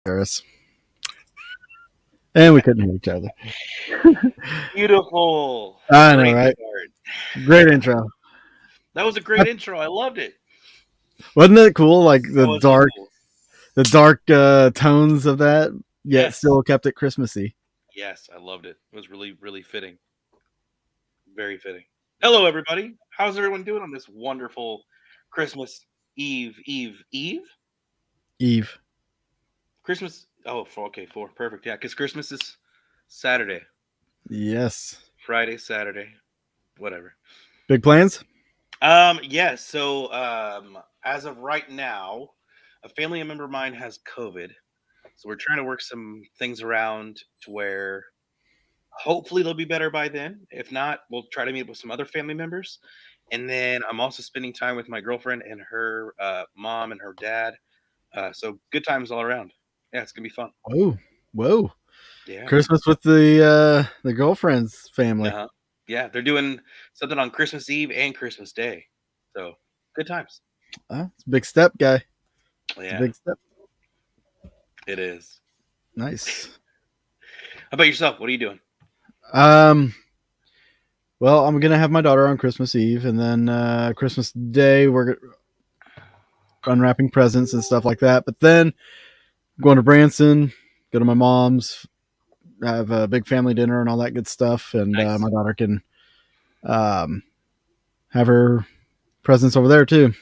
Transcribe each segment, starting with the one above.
Paris. And we couldn't hear each other. Beautiful. I know, Great right? start. Great intro. That was a great intro. I loved it. Wasn't it cool? Like That was so cool. the dark tones of that, yet Yes. still kept it Christmassy. Yes, I loved it. It was really, really fitting. Very fitting. Hello, everybody. How's everyone doing on this wonderful Christmas Eve? Eve. Christmas. Oh, four. Perfect. Yeah, because Christmas is Saturday, Yes. Friday, Saturday, whatever. Big plans? Yes. So, as of right now, a family member of mine has COVID, so we're trying to work some things around to where hopefully they'll be better by then. If not, we'll try to meet up with some other family members. And then I'm also spending time with my girlfriend and her mom and her dad. So good times all around. Yeah, it's gonna be fun. Whoa. Yeah. Christmas with the girlfriend's family. Uh-huh. Yeah, they're doing something on Christmas Eve and Christmas Day. So good times. It's a big step, guy. It's Yeah, a big step. it is. Nice. How about yourself? What are you doing? Well, I'm gonna have my daughter on Christmas Eve, and then Christmas Day we're unwrapping presents and stuff like that. But then going to Branson, go to my mom's, have a big family dinner and all that good stuff, and Nice. my daughter can have her presents over there too.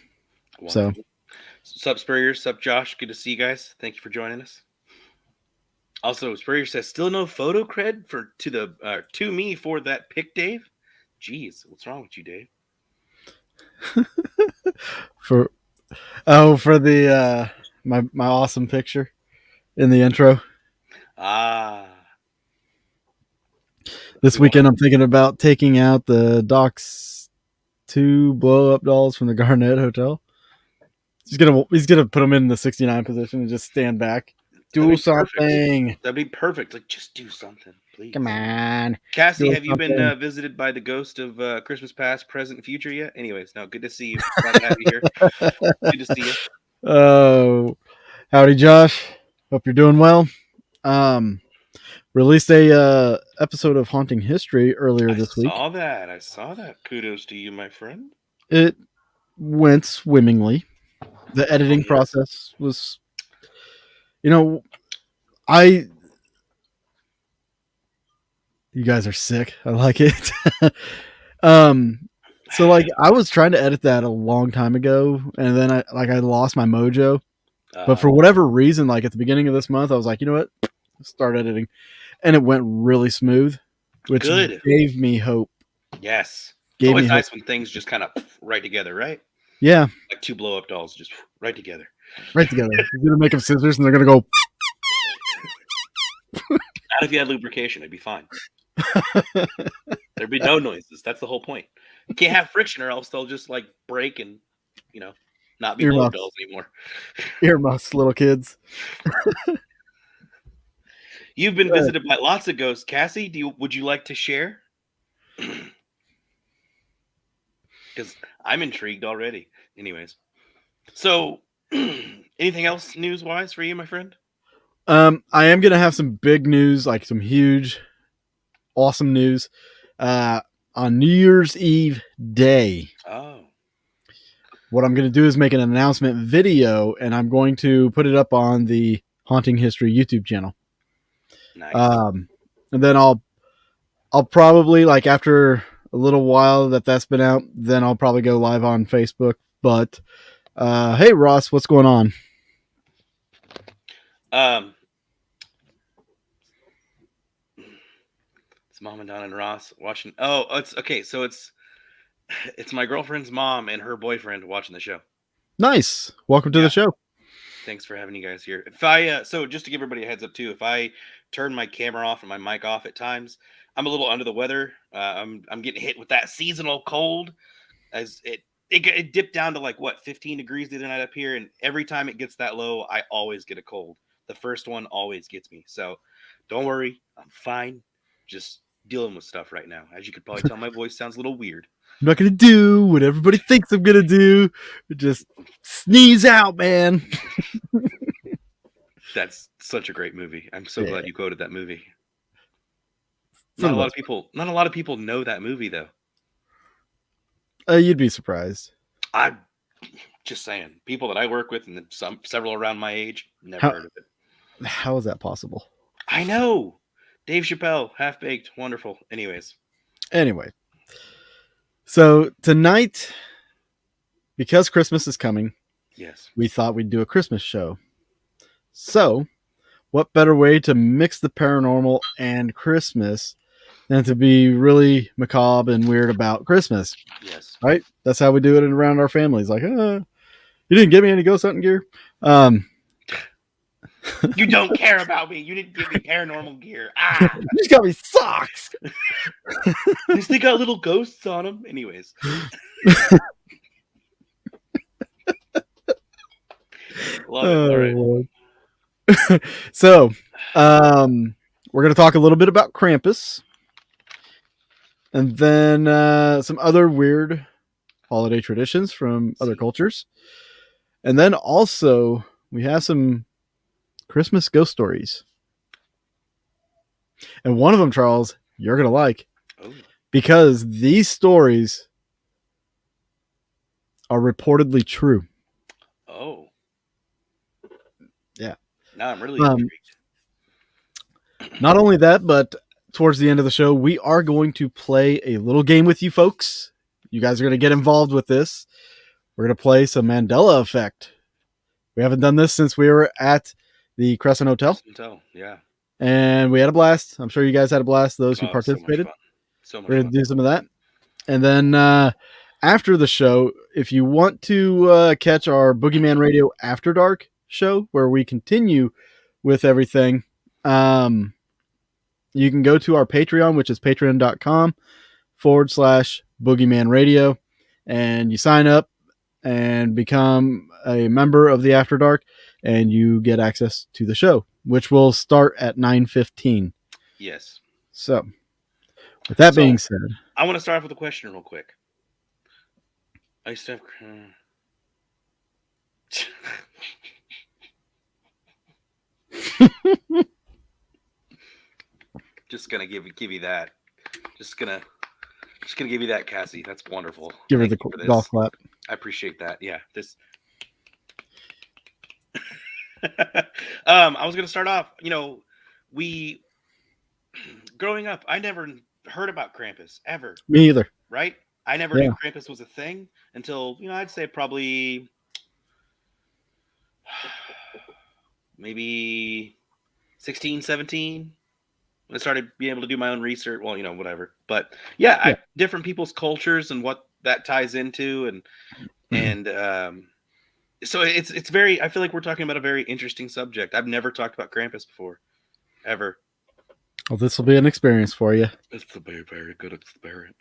Wonderful. Sup, Spurrier? Sup, Josh? Good to see you guys. Thank you for joining us. Also, Spurrier says still no photo cred to me for that pic, Dave. Jeez, what's wrong with you, Dave? for the my awesome picture in the intro. This weekend I'm thinking about taking out the Doc's 2 blow up dolls from the Garnett Hotel. He's gonna put them in the 69 position and just stand back. Do something. That'd be perfect. Like, just do something, please. Come on, Cassie. Have you been visited by the ghost of Christmas past, present, and future yet? Anyways, no. Good to see you. Glad to have you here. Good to see you. Oh, howdy, Josh. Hope you're doing well. Released a episode of Haunting History earlier this week. I saw that. Kudos to you, my friend. It went swimmingly. The editing process was, you guys are sick. I like it. So like I was trying to edit that a long time ago, and then I lost my mojo. But for whatever reason, like at the beginning of this month, I was like, you know what? Start editing. And it went really smooth, which gave me hope. Yes. It's always nice when things just kind of right together, right? Yeah. Like 2 blow up dolls just right together. Right together. You're going to make them scissors and they're going to go. Not if you had lubrication, it'd be fine. There'd be no noises. That's the whole point. You can't have friction or else they'll just like break and, not be blow up dolls anymore. Earmuffs, little kids. You've been visited by lots of ghosts. Cassie, would you like to share? Because I'm intrigued already. Anyways. So, anything else news-wise for you, my friend? I am going to have some big news, like some huge, awesome news on New Year's Eve day. Oh. What I'm going to do is make an announcement video, and I'm going to put it up on the Haunting History YouTube channel. Nice. And then I'll probably, like, after a little while that's been out, then I'll probably go live on Facebook. But hey, Ross, what's going on? It's Mom and Don and Ross watching. Oh, it's okay. So it's my girlfriend's mom and her boyfriend watching the show. Nice. Welcome to the show. Thanks for having you guys here. If I so just to give everybody a heads up too, if I turn my camera off and my mic off at times, I'm a little under the weather. I'm getting hit with that seasonal cold, as it dipped down to like 15 degrees the other night up here, and every time it gets that low, I always get a cold. The first one always gets me. So don't worry, I'm fine. Just dealing with stuff right now. As you could probably tell, my voice sounds a little weird. I'm not going to do what everybody thinks I'm going to do. Just sneeze out, man. That's such a great movie. I'm so Yeah, glad you quoted that movie. for Not the a lot of most people. Not a lot of people know that movie though. part. You'd be surprised. I'm just saying. People that I work with and several around my age never How heard of it. how is that possible? I know. Dave Chappelle, Half Baked, wonderful. Anyways, Anyway, so tonight, because Christmas is coming, yes. we thought we'd do a Christmas show. So, what better way to mix the paranormal and Christmas than to be really macabre and weird about Christmas, Yes. right? That's how we do it around our families. Like, you didn't give me any ghost hunting gear. You don't care about me. You didn't give me paranormal gear. Ah, You just got me socks. this thing got little ghosts on them. Anyways. Love it. All right. Lord. So, we're going to talk a little bit about Krampus, and then some other weird holiday traditions from other cultures, and then also we have some Christmas ghost stories, and one of them, Charles, you're going to like, Oh. because these stories are reportedly true. Oh. Yeah. Now I'm really intrigued. Not only that, but towards the end of the show, we are going to play a little game with you folks. You guys are going to get involved with this. We're going to play some Mandela Effect. We haven't done this since we were at the Crescent Hotel. Yeah. And we had a blast. I'm sure you guys had a blast, those who participated. So much We're going fun. to do some of that. And then after the show, if you want to catch our Boogeyman Radio After Dark show, where we continue with everything, you can go to our Patreon, which is patreon.com/Boogeyman Radio, and you sign up and become a member of the After Dark, and you get access to the show, which will start at 9:15. Yes. So, with that being said, I want to start off with a question real quick. I used to have... Just gonna give you that. Just gonna give you that, Cassie. That's wonderful. give her the golf clap. I appreciate that. Yeah. This. I was gonna start off. We growing up, I never heard about Krampus ever. Me either. Right? I never knew Krampus was a thing until I'd say probably maybe 16, 17. When I started being able to do my own research, well, whatever. But different people's cultures and what that ties into, and so it's very. I feel like we're talking about a very interesting subject. I've never talked about Krampus before, ever. Well, this will be an experience for you. It's a very, very good experience.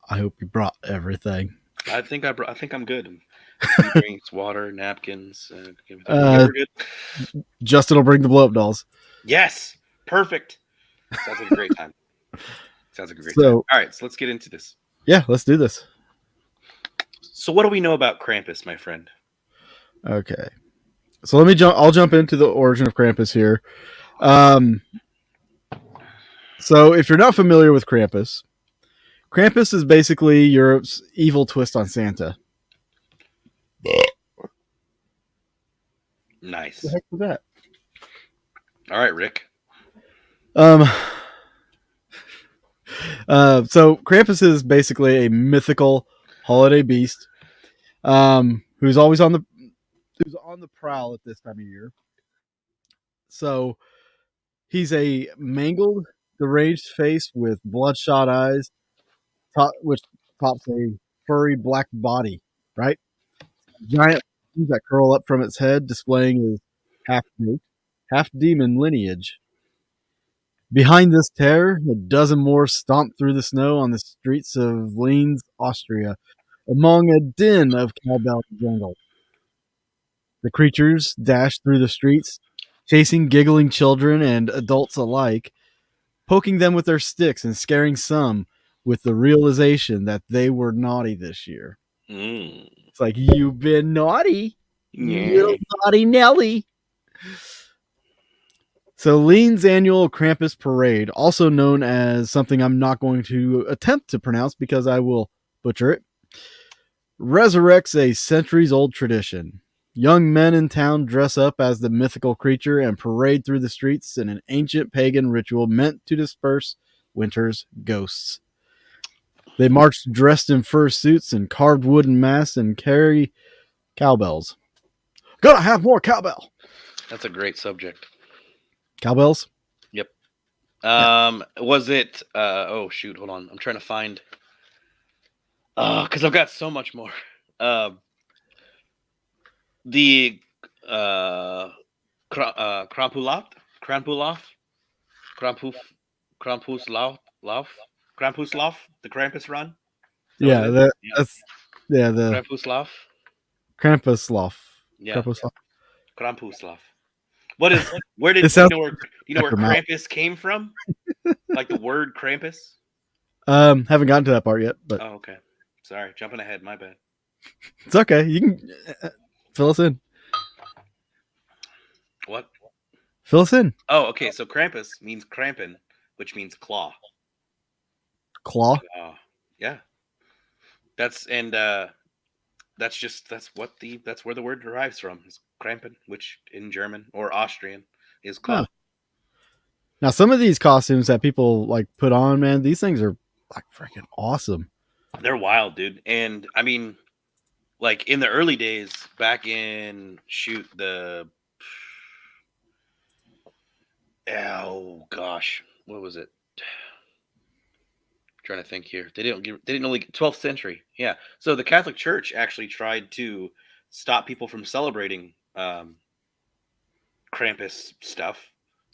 I hope you brought everything. I think I'm good. Drinks, water, napkins. We're good. Justin will bring the blow up dolls. Yes. Perfect. Sounds like a great time. All right, so let's get into this. Yeah, let's do this. So what do we know about Krampus, my friend? Okay. So I'll jump into the origin of Krampus here. So if you're not familiar with Krampus is basically Europe's evil twist on Santa. Nice. What the heck was that? All right, Rick. So Krampus is basically a mythical holiday beast, who's always on the prowl at this time of year. So he's a mangled, deranged face with bloodshot eyes, which tops a furry black body, right? Giant wings that curl up from its head, displaying his half snake, half demon lineage. Behind this terror, a dozen more stomp through the snow on the streets of Linz, Austria, among a din of cowbell and jangle. The creatures dash through the streets, chasing giggling children and adults alike, poking them with their sticks and scaring some with the realization that they were naughty this year. It's like, you've been naughty, you little naughty Nelly. So Lean's annual Krampus parade, also known as something I'm not going to attempt to pronounce because I will butcher it, resurrects a centuries-old tradition. Young men in town dress up as the mythical creature and parade through the streets in an ancient pagan ritual meant to disperse winter's ghosts. They march dressed in fur suits and carved wooden masks and carry cowbells. Gotta have more cowbell. That's a great subject. Cowbells? Yep. Yeah. Was it? Oh shoot! Hold on. I'm trying to find. Because I've got so much more. Uh, the Krampulat, Krampulaf, Krampus, Krampuslauf, Krampuslauf, the Krampus run. Is that what Yeah, it is? that, Yeah. that's the Krampuslauf. Krampuslauf. Yeah, Krampuslauf. Krampuslauf. What is? Where did It sounds do you know where after mouth. Krampus came from? Like the word Krampus? Haven't gotten to that part yet, but Oh, okay. Sorry, jumping ahead. My bad. it's okay. You can fill us in. What? Fill us in. Oh, okay. So Krampus means Krampen, which means claw. Claw. Yeah. That's that's where the word derives from. Is Krampen, which in German or Austrian is claw. Huh. Now, some of these costumes that people like put on, man, these things are like freaking awesome. They're wild, dude. And I mean, like in the early days, back in oh gosh, what was it? Trying to think here. They didn't only 12th century. Yeah. So the Catholic Church actually tried to stop people from celebrating Krampus stuff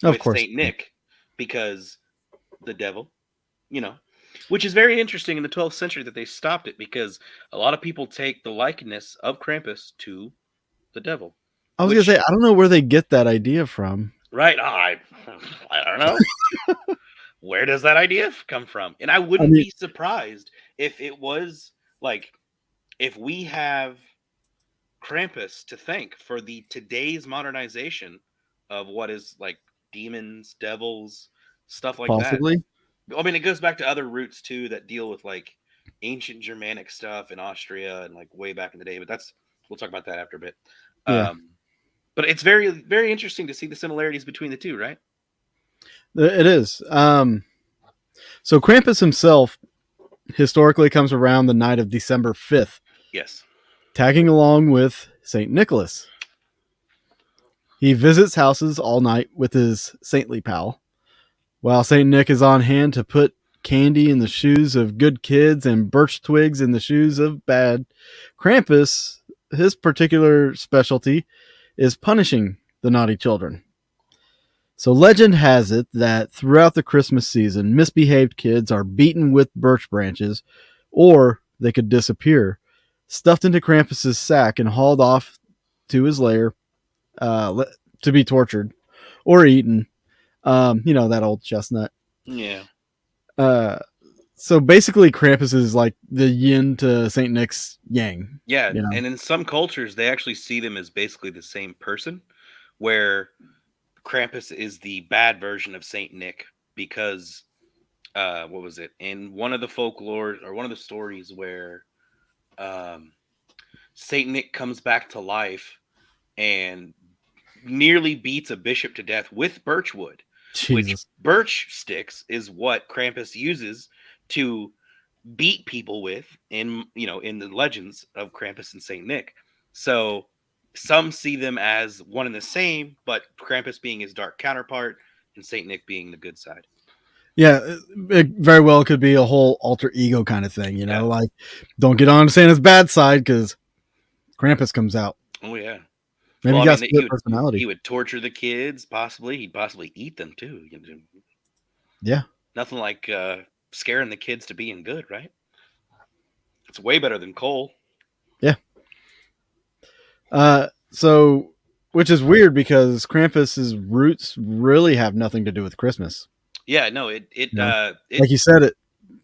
Of with course. Saint Nick because the devil, you know, which is very interesting in the 12th century that they stopped it because a lot of people take the likeness of Krampus to the devil. I was gonna say I don't know where they get that idea from. Right? I don't know. Where does that idea come from? And I wouldn't be surprised if it was like if we have Krampus to thank for the today's modernization of what is like demons, devils, stuff like Possibly. that. I mean, it goes back to other roots too that deal with like ancient Germanic stuff in Austria and like way back in the day. But we'll talk about that after a bit. Yeah. But it's very, very interesting to see the similarities between the two, right? It is. So Krampus himself historically comes around the night of December 5th. Yes. Tagging along with St. Nicholas. He visits houses all night with his saintly pal, while St. Nick is on hand to put candy in the shoes of good kids and birch twigs in the shoes of bad. Krampus, his particular specialty, is punishing the naughty children. So legend has it that throughout the Christmas season, misbehaved kids are beaten with birch branches, or they could disappear, stuffed into Krampus's sack and hauled off to his lair to be tortured or eaten. That old chestnut. Yeah. So basically, Krampus is like the yin to Saint Nick's yang. Yeah, and in some cultures, they actually see them as basically the same person, where Krampus is the bad version of Saint Nick because, what was it? In one of the folklore or one of the stories where Saint Nick comes back to life and nearly beats a bishop to death with birchwood, which birch sticks is what Krampus uses to beat people with in the legends of Krampus and Saint Nick. So some see them as one and the same, but Krampus being his dark counterpart and Saint Nick being the good side. Yeah, it very well could be a whole alter ego kind of thing, like don't get on Santa's bad side because Krampus comes out. Oh yeah. Maybe he got split personality. He would torture the kids, possibly. He'd possibly eat them too. Yeah. Nothing like scaring the kids to being good, right? It's way better than coal. Yeah. So, which is weird because Krampus's roots really have nothing to do with Christmas. Yeah, no, it like you said,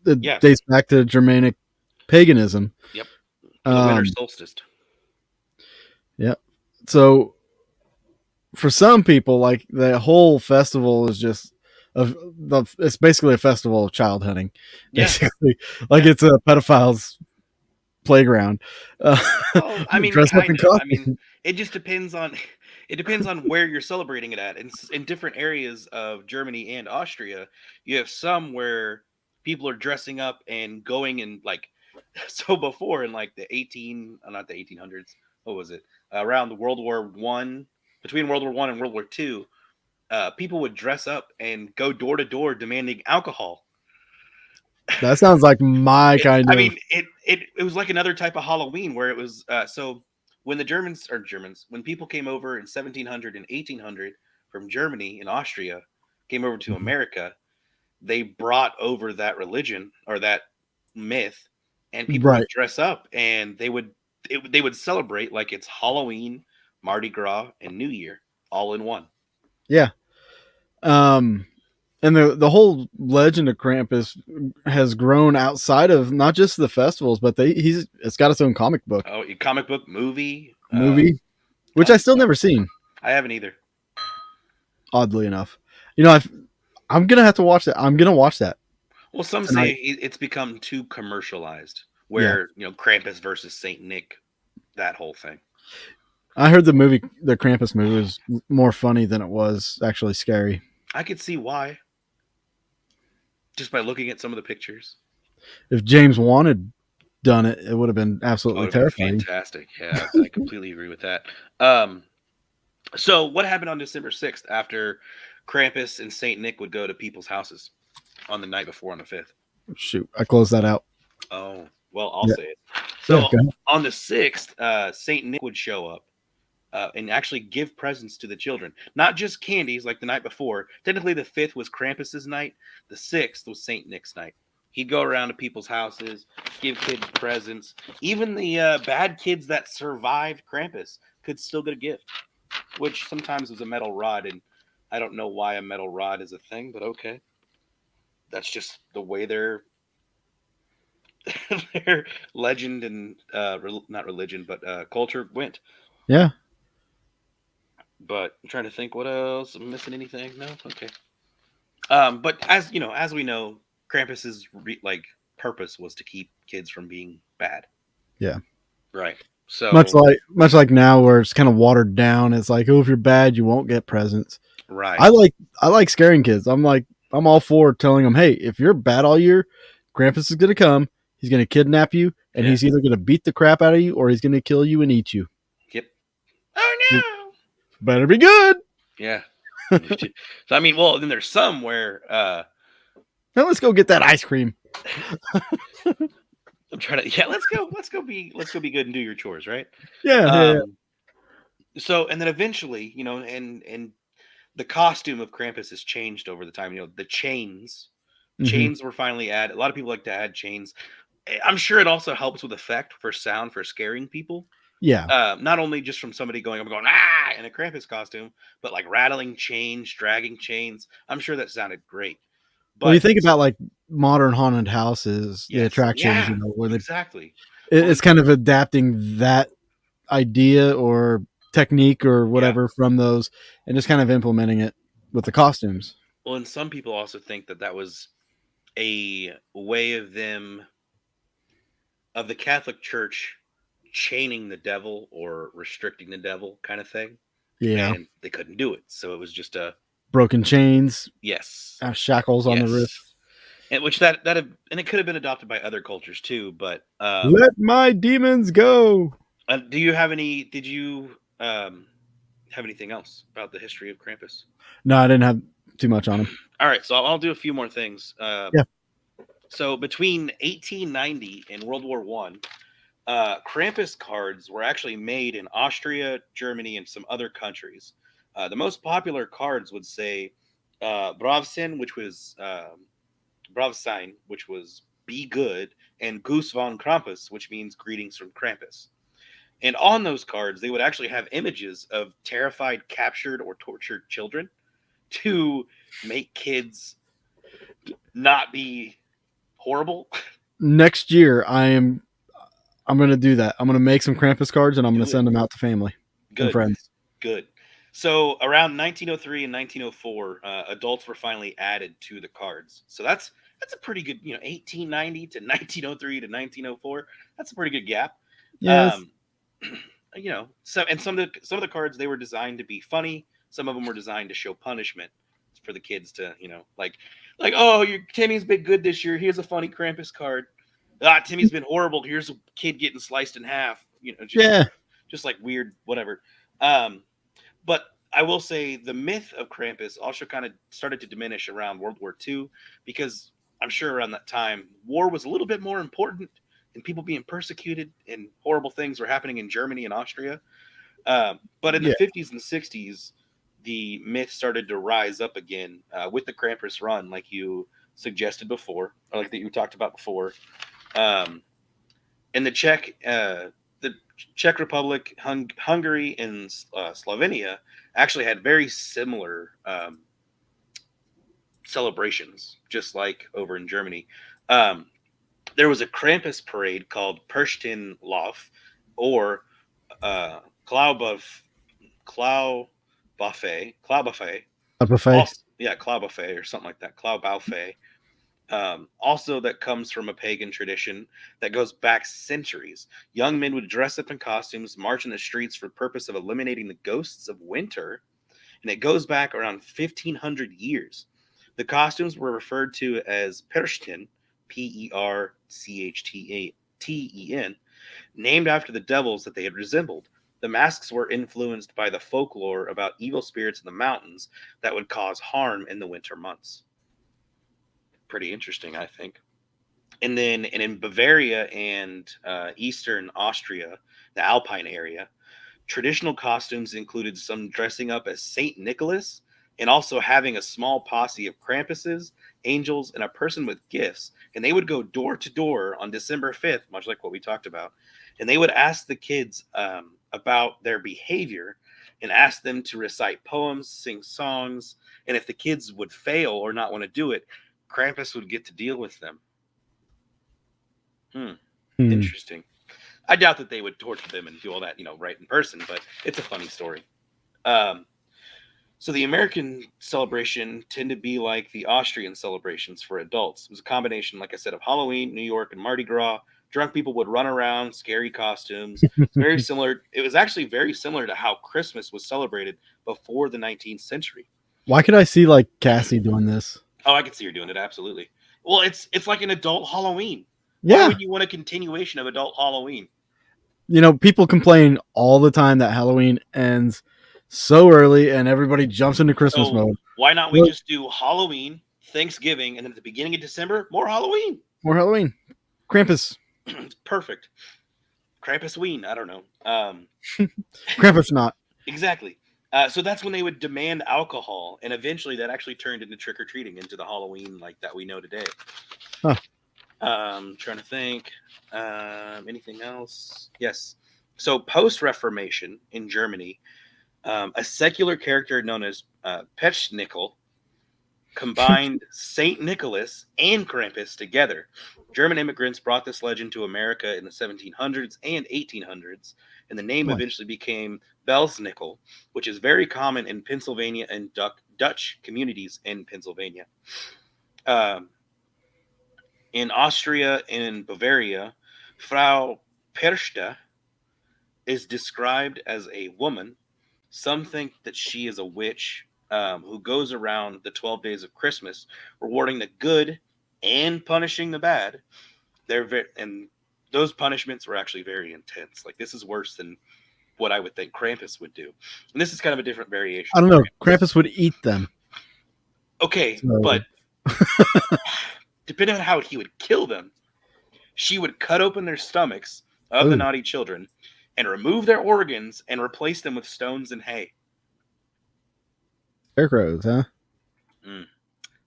it dates back to Germanic paganism. Yep. The winter solstice. Yeah. So for some people, like the whole festival is just it's basically a festival of child hunting, Yeah, basically. Like yeah. it's a pedophile's playground. Uh, Well, I mean, dress up in kind of. I mean, costume. it just depends on it depends on where you're celebrating it at. In different areas of Germany and Austria, you have some where people are dressing up and going and like so before in like the 18 not the 1800s, what was it? Around the World War 1, between World War 1 and World War 2, people would dress up and go door to door demanding alcohol. That sounds like my kind I of mean, it was like another type of Halloween where it was so when the Germans, when people came over in 1700 and 1800 from Germany and Austria, came over to America, they brought over that religion or that myth, and people would right. dress up and they would celebrate like it's Halloween, Mardi Gras, and New Year all in one. Yeah. Um, and the whole legend of Krampus has grown outside of not just the festivals, but it's got its own comic book Oh, a comic book, movie, movie, which I tons of still stuff. never seen. I haven't either. Oddly enough, you know, I'm gonna have to watch that. I'm gonna watch that Well, some say tonight. it's become too commercialized, Yeah, where Krampus versus Saint Nick, that whole thing. I heard the Krampus movie, was more funny than it was actually scary. I could see why just by looking at some of the pictures. If James Wan had done it, it would have been Oh, it absolutely would have been terrifying. fantastic. Yeah, I completely agree with that. So what happened on December 6th after Krampus and Saint Nick would go to people's houses on the night before on the 5th? Shoot, I closed that out. Oh, well, I'll Yeah, say it. yeah, So go ahead. on the 6th, Saint Nick would show up and actually give presents to the children, not just candies like the night before. Technically, the 5th was Krampus's night. The 6th was Saint Nick's night. He'd go around to people's houses, give kids presents. Even the bad kids that survived Krampus could still get a gift, which sometimes was a metal rod. And I don't know why a metal rod is a thing, but okay, that's just the way their legend and not religion, but culture went. Yeah, But I'm trying to think what else. Am I missing anything? No? Okay. But as we know, Krampus's like purpose was to keep kids from being bad. yeah. Right. Much So like much like now, where it's kind of watered down. It's like, oh, if you're bad, you won't get presents. right. I like I like scaring kids. I'm all for telling them, hey, if you're bad all year, Krampus is gonna come. He's gonna kidnap you, and Yeah. he's either gonna beat the crap out of you or he's gonna kill you and eat you. Yep. Oh You no. better be good. Yeah. So I mean, well, then there's some where Now let's go get that ice cream. I'm trying to let's go be good and do your chores, right? Yeah, yeah, Um so and then eventually, and the costume of Krampus has changed over the time. The yeah. chains were finally added. A lot of people like to add chains. I'm sure it also helps with effect for sound for scaring people. Yeah. Not only just from somebody going up and going ah in a Krampus costume, but like rattling chains, dragging chains. I'm sure that sounded great. When you But think about like modern haunted houses, the yes, attractions, yeah, where exactly. Well, it's kind of adapting that idea or technique or yeah. whatever from those, and just kind of implementing it with the costumes. Well, and some people also think that that was a way of the Catholic Church chaining the devil or restricting the devil kind of thing, Yeah, and they couldn't do it. So it was just a broken chains, yes, shackles on the wrist. yes, and which and it could have been adopted by other cultures too. But Let my demons go. do you have any? Did you have anything else about the history of Krampus? No, I didn't have too much on him. All right, so I'll do a few more things. Yeah. So between 1890 and World War One, Krampus cards were actually made in Austria, Germany, and some other countries. The most popular cards would say Bravsen, which was Bravsein, which was be good, and Goose von Krampus, which means greetings from Krampus. And on those cards, they would actually have images of terrified, captured, or tortured children to make kids not be horrible. Next year, I'm going to do that. I'm going to make some Krampus cards and I'm going Do to it. send them out to family and Good. friends. Good. So around 1903 and 1904, adults were finally added to the cards. So that's a pretty good, 1890 to 1903 to 1904. That's a pretty good gap. Yes. Um, so and some of the cards, they were designed to be funny. Some of them were designed to show punishment for the kids to, like, oh, your Timmy's been good this year. Here's a funny Krampus card. Ah, Timmy's been horrible. Here's a kid getting sliced in half. Yeah. Just like weird, whatever. Um, but I will say the myth of Krampus also kind of started to diminish around World War II, because I'm sure around that time war was a little bit more important and people being persecuted and horrible things were happening in Germany and Austria. But in the Yeah. 50s and 60s, the myth started to rise up again with the Krampus run, like you suggested before, or like that you talked about before. Um, in the Czech Republic, Hungary, and Slovenia actually had very similar celebrations, just like over in Germany. Um, there was a Krampus parade called Lauf, or Klaubuff, Klaubuffet. A buffet. Also, yeah, Klaubuffet or something like that. Klaubuffet. Also, that comes from a pagan tradition that goes back centuries. Young men would dress up in costumes, march in the streets for the purpose of eliminating the ghosts of winter, and it goes back around 1,500 years. The costumes were referred to as Perchten, Perchten, named after the devils that they had resembled. The masks were influenced by the folklore about evil spirits in the mountains that would cause harm in the winter months. Pretty interesting, I think. And in Bavaria and eastern Austria, the Alpine area, traditional costumes included some dressing up as Saint Nicholas, and also having a small posse of Krampuses, angels, and a person with gifts. And they would go door to door on December 5th, much like what we talked about. And they would ask the kids about their behavior and ask them to recite poems, sing songs. And if the kids would fail or not want to do it, Krampus would get to deal with them. Hmm. Hmm. Interesting. I doubt that they would torture them and do all that, right in person, but it's a funny story. Um, so the American celebration tended to be like the Austrian celebrations for adults. It was a combination, like I said, of Halloween, New York, and Mardi Gras. Drunk people would run around, scary costumes. It's very similar. It was actually very similar to how Christmas was celebrated before the 19th century. Why could I see like Cassie doing this? Oh, I could see her doing it, absolutely. Well, it's like an adult Halloween. Why Yeah. would you want a continuation of adult Halloween? People complain all the time that Halloween ends so early and everybody jumps into Christmas So mode. why not we Look, just do Halloween, Thanksgiving, and then at the beginning of December, more Halloween? more Halloween. Krampus. It's perfect. Krampusween, I don't know. Krampus not. Exactly. So that's when they would demand alcohol, and eventually that actually turned into trick or treating, into the Halloween like that we know today. Huh. Trying to think. Anything else? Yes. So post Reformation in Germany, a secular character known as Pechnickel combined Saint Nicholas and Krampus together. German immigrants brought this legend to America in the 1700s and 1800s, and the name Nice. eventually became Belsnickel, which is very common in Pennsylvania and Dutch communities in Pennsylvania. Um, in Austria and Bavaria, Frau Perchte is described as a woman. Some think that she is a witch who goes around the 12 days of Christmas, rewarding the good and punishing the bad. And those punishments were actually very intense. Like, this is worse than what I would think Krampus would do. And this is kind of a different variation I of don't know. Krampus. Krampus would eat them. Okay, So but depending on how he would kill them, she would cut open their stomachs of the ooh, naughty children and remove their organs and replace them with stones and hay. scarecrows, huh? Mm,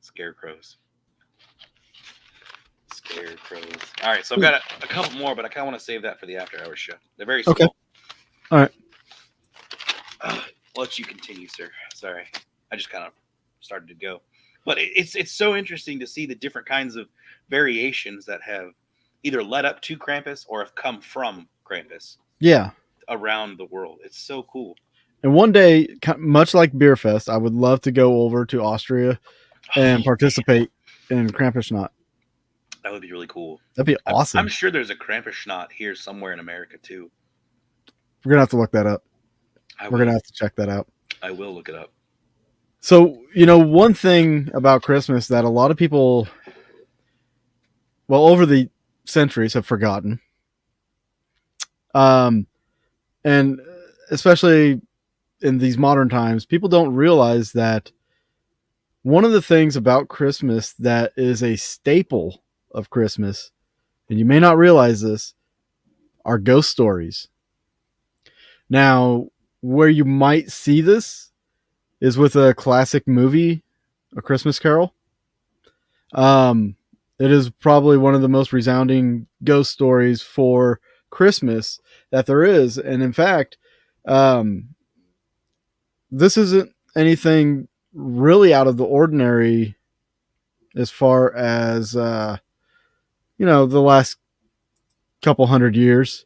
scarecrows. Scarecrows. All right, so I've got a couple more, but I kind of want to save that for the after hours show. They're very Okay. small. All right. I'll let you continue, sir. Sorry, I just kind of started to go, but it's so interesting to see the different kinds of variations that have either led up to Krampus or have come from Krampus Yeah. around the world. It's so cool. And one day, much like Beer Fest, I would love to go over to Austria and participate in Krampus. That would be really cool. That'd be I'm awesome. sure there's a Krampus here somewhere in America too. We're gonna have to look that up. I We're will. gonna have to check that out. I will look it up. So, one thing about Christmas that a lot of people, well, over the centuries have forgotten, and especially in these modern times, people don't realize that one of the things about Christmas that is a staple of Christmas, and you may not realize this, are ghost stories. Now, where you might see this is with a classic movie, A Christmas Carol. It is probably one of the most resounding ghost stories for Christmas that there is. And in fact, this isn't anything really out of the ordinary as far as, the last couple hundred years.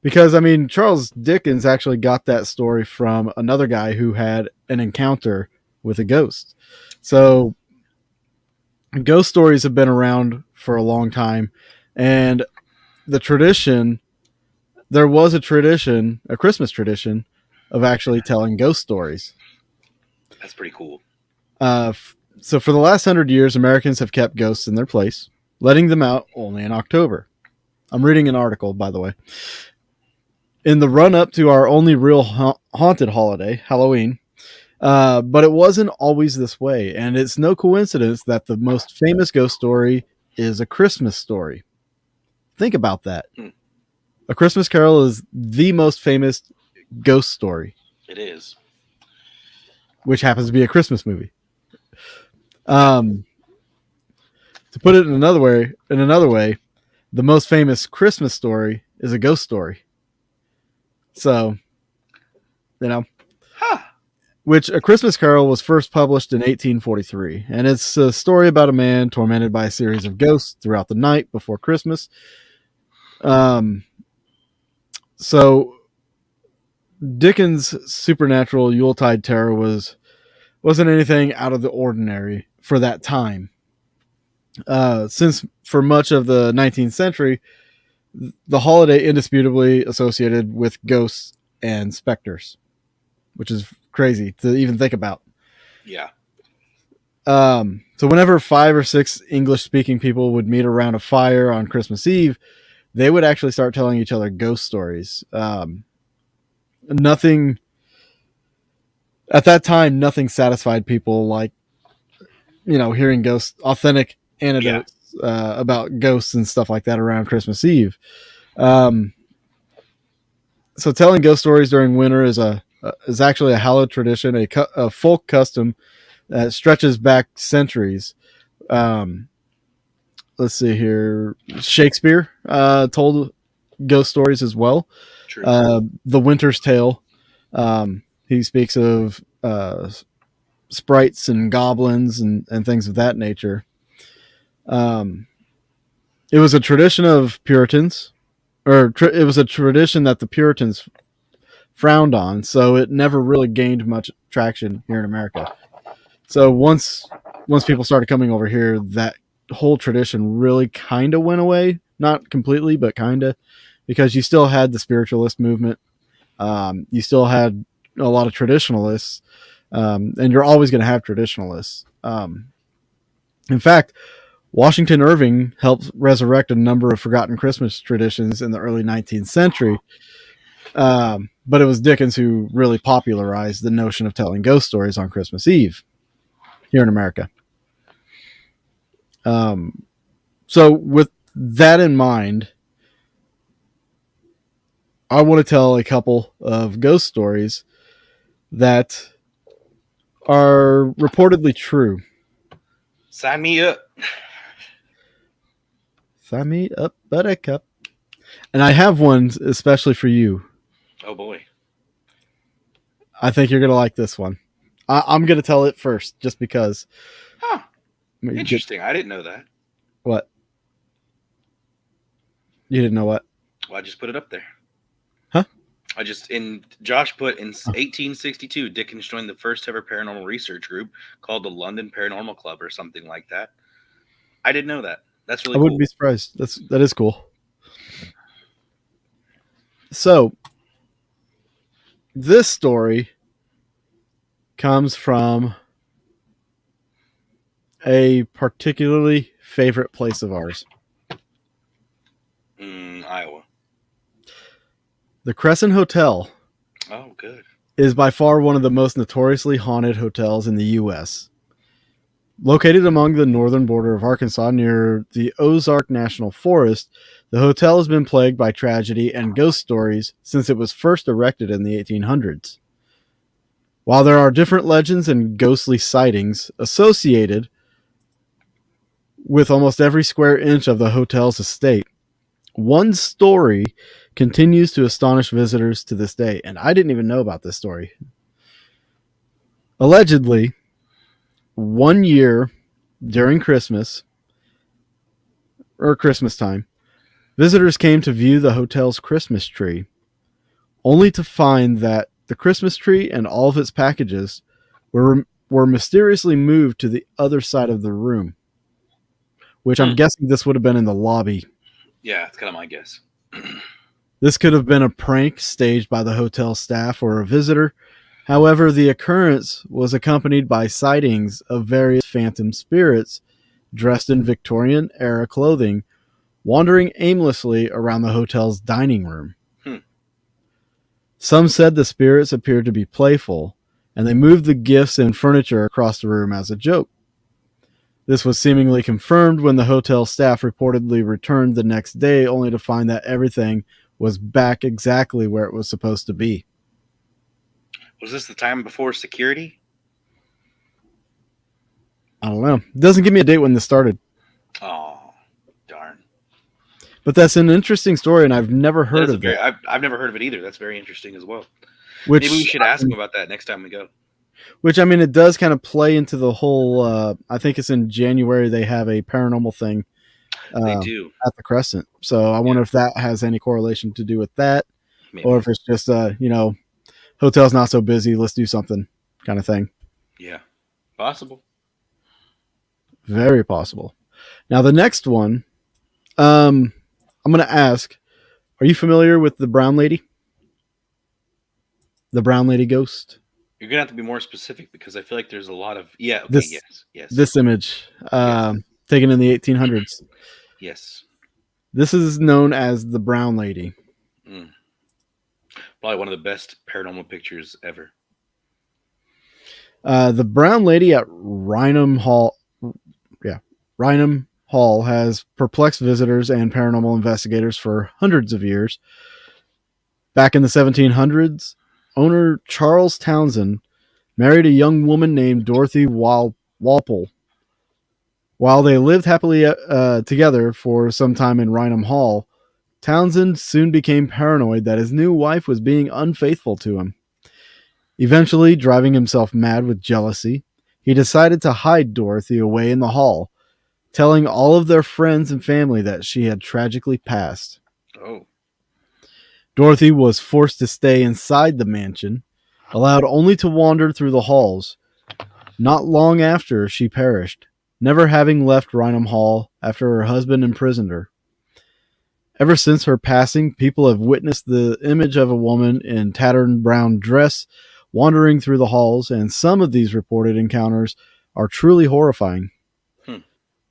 Because, I mean, Charles Dickens actually got that story from another guy who had an encounter with a ghost. So, ghost stories have been around for a long time. And the tradition, there was a tradition, a Christmas tradition, of actually telling ghost stories. That's pretty cool. So, for the last 100 years, Americans have kept ghosts in their place, letting them out only in October. I'm reading an article, by the way. In the run up to our only real haunted holiday, Halloween. But it wasn't always this way. And it's no coincidence that the most famous ghost story is A Christmas Story. Think about that. A Christmas Carol is the most famous ghost story. It is. Which happens to be a Christmas movie. To put it in another way, the most famous Christmas story is a ghost story. So, which A Christmas Carol was first published in 1843. And it's a story about a man tormented by a series of ghosts throughout the night before Christmas. So Dickens' supernatural Yuletide terror wasn't anything out of the ordinary for that time. Since for much of the 19th century, the holiday indisputably associated with ghosts and specters, which is crazy to even think about. Yeah. So whenever 5 or 6 English-speaking people would meet around a fire on Christmas Eve, they would actually start telling each other ghost stories. Nothing at that time, nothing satisfied people like, hearing authentic anecdotes about ghosts and stuff like that around Christmas Eve. So telling ghost stories during winter is actually a hallowed tradition, a folk custom that stretches back centuries. Let's see here. Shakespeare told ghost stories as well. True. The Winter's Tale. He speaks of sprites and goblins and things of that nature. It was a tradition of Puritans, it was a tradition that the Puritans frowned on, so it never really gained much traction here in America. So once people started coming over here, that whole tradition really kind of went away. Not completely, but kind of, because you still had the spiritualist movement. You still had a lot of traditionalists, and you're always going to have traditionalists. In fact, Washington Irving helped resurrect a number of forgotten Christmas traditions in the early 19th century. But it was Dickens who really popularized the notion of telling ghost stories on Christmas Eve here in America. So with that in mind, I want to tell a couple of ghost stories that are reportedly true. Sign me up. Sign me up, buttercup. And I have one especially for you. Oh, boy. I think you're going to like this one. I'm going to tell it first, just because. Huh. Interesting. I didn't know that. What? You didn't know what? Well, I just put it up there. Huh? Josh put in 1862, Dickens joined the first ever paranormal research group called the London Paranormal Club or something like that. I didn't know that. That's I really wouldn't cool. be surprised. That is cool. So this story comes from a particularly favorite place of ours. Iowa. The Crescent Hotel Oh, good. is by far one of the most notoriously haunted hotels in the U.S. Located among the northern border of Arkansas near the Ozark National Forest, the hotel has been plagued by tragedy and ghost stories since it was first erected in the 1800s. While there are different legends and ghostly sightings associated with almost every square inch of the hotel's estate, one story continues to astonish visitors to this day, and I didn't even know about this story. Allegedly, one year during Christmas time, visitors came to view the hotel's Christmas tree, only to find that the Christmas tree and all of its packages were mysteriously moved to the other side of the room, which I'm guessing this would have been in the lobby. Yeah, that's kind of my guess. This could have been a prank staged by the hotel staff or a visitor. However, the occurrence was accompanied by sightings of various phantom spirits dressed in Victorian era clothing, wandering aimlessly around the hotel's dining room. Some said the spirits appeared to be playful, and they moved the gifts and furniture across the room as a joke. This was seemingly confirmed when the hotel staff reportedly returned the next day, only to find that everything was back exactly where it was supposed to be. Was this the time before security? I don't know. It doesn't give me a date when this started. Oh, darn. But that's an interesting story, and I've never heard of it. I've never heard of it either. That's very interesting as well. Which, maybe we should ask him about that next time we go. Which, I mean, it does kind of play into the whole, I think it's in January they have a paranormal thing. They do. At the Crescent. So I wonder if that has any correlation to do with that. Maybe. Or if it's just, hotel's not so busy, let's do something kind of thing. Yeah. Possible. Very possible. Now, the next one, I'm going to ask, are you familiar with the Brown Lady? The Brown Lady ghost? You're going to have to be more specific because I feel like there's a lot of... Yeah, okay, yes. This image, taken in the 1800s. Yes. This is known as the Brown Lady. Probably one of the best paranormal pictures ever. The Brown Lady at Rynham Hall has perplexed visitors and paranormal investigators for hundreds of years. Back in the 1700s, owner Charles Townsend married a young woman named Dorothy Walpole. While they lived happily together for some time in Rynham Hall, Townsend soon became paranoid that his new wife was being unfaithful to him. Eventually, driving himself mad with jealousy, he decided to hide Dorothy away in the hall, telling all of their friends and family that she had tragically passed. Oh. Dorothy was forced to stay inside the mansion, allowed only to wander through the halls. Not long after, she perished, never having left Rynham Hall after her husband imprisoned her. Ever since her passing, people have witnessed the image of a woman in tattered brown dress wandering through the halls, and some of these reported encounters are truly horrifying.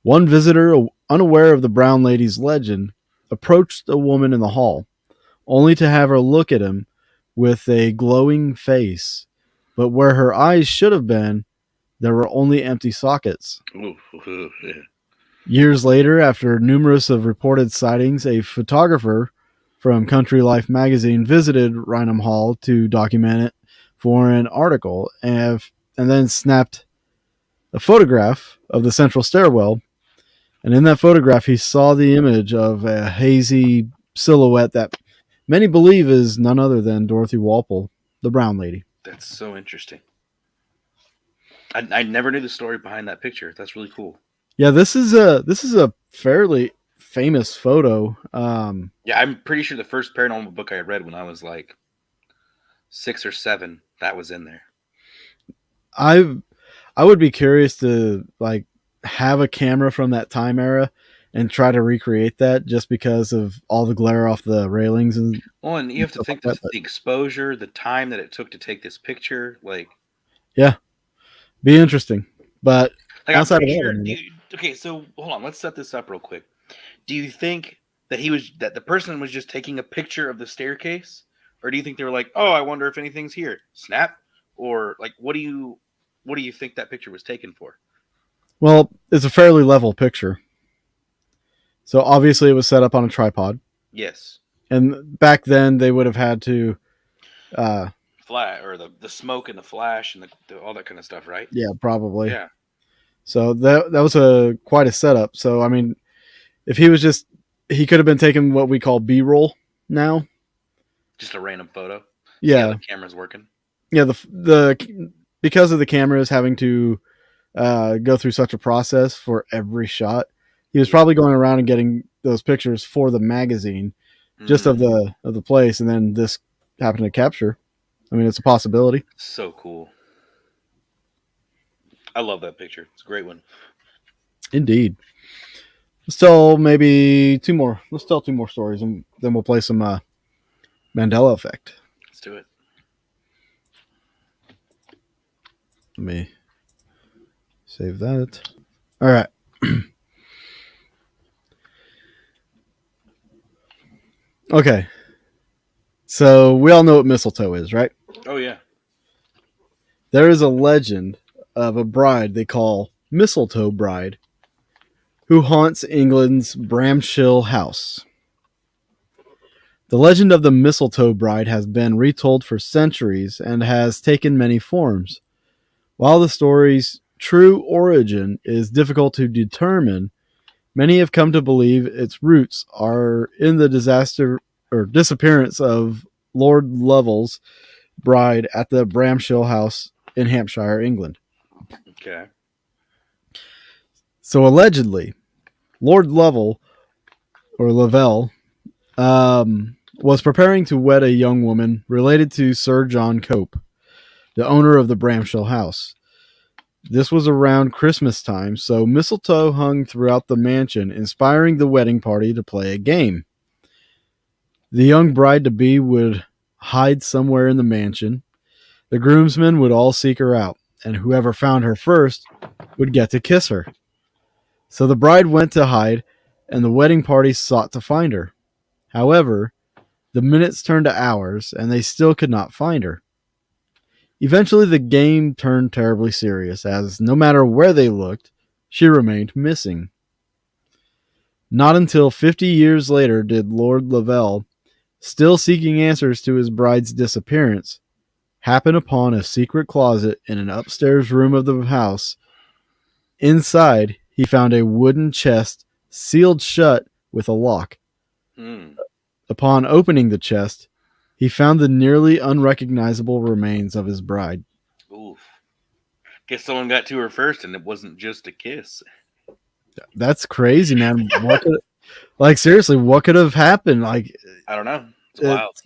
One visitor, unaware of the Brown Lady's legend, approached a woman in the hall, only to have her look at him with a glowing face, but where her eyes should have been, there were only empty sockets. Years later, after numerous of reported sightings, a photographer from Country Life magazine visited Rynham Hall to document it for an article, and then snapped a photograph of the central stairwell. And in that photograph, he saw the image of a hazy silhouette that many believe is none other than Dorothy Walpole, the Brown Lady. That's so interesting. I never knew the story behind that picture. That's really cool. Yeah, this is a fairly famous photo. Yeah, I'm pretty sure the first paranormal book I read when I was like 6 or 7 that was in there. I I would be curious to like have a camera from that time era and try to recreate that just because of all the glare off the railings and Well, and you have to stuff like think that. But the exposure, the time that it took to take this picture. yeah, be interesting. But I'm outside of pretty that, sure. I mean, Okay, so hold on. Let's set this up real quick. Do you think that the person was just taking a picture of the staircase, or do you think they were like, "Oh, I wonder if anything's here"? Snap, or like, what do you think that picture was taken for? well, it's a fairly level picture. So obviously it was set up on a tripod. Yes, And back then they would have had to uh flat or the smoke and the flash and all that kind of stuff, right? yeah, probably. Yeah, So that was a quite a setup. So I mean, if he was just he could have been taking what we call B-roll now. just a random photo. See how Yeah. the camera's working. Yeah, the because of the cameras having to go through such a process for every shot, he was Yeah. probably going around and getting those pictures for the magazine just of Mm, the place, and then this happened to capture. I mean, it's a possibility. so cool. I love that picture. It's a great one. Indeed. Let's tell maybe two more. Let's tell two more stories, and then we'll play some Mandela Effect. Let's do it. Let me save that. All right. Okay. So we all know what mistletoe is, right? Oh yeah. There is a legend of a bride they call Mistletoe Bride who haunts England's Bramshill house. The legend of the Mistletoe Bride has been retold for centuries and has taken many forms. While the story's true origin is difficult to determine, many have come to believe its roots are in the disaster or disappearance of Lord Lovell's bride at the Bramshill house in Hampshire, England. Okay. So allegedly, Lord Lovell or Lavelle was preparing to wed a young woman related to Sir John Cope, the owner of the Bramshill house. This was around Christmas time, so mistletoe hung throughout the mansion, inspiring the wedding party to play a game. The young bride to be would hide somewhere in the mansion. The groomsmen would all seek her out, and whoever found her first would get to kiss her. So the bride went to hide, and the wedding party sought to find her. However, the minutes turned to hours, and they still could not find her. Eventually, the game turned terribly serious, as no matter where they looked, she remained missing. Not until 50 years later did Lord Lavelle, still seeking answers to his bride's disappearance, happen upon a secret closet in an upstairs room of the house. Inside, he found a wooden chest sealed shut with a lock. Hmm. Upon opening the chest, he found the nearly unrecognizable remains of his bride. Oof. Guess someone got to her first, and it wasn't just a kiss. That's crazy, man. Seriously, what could have happened? I don't know. It's it, wild.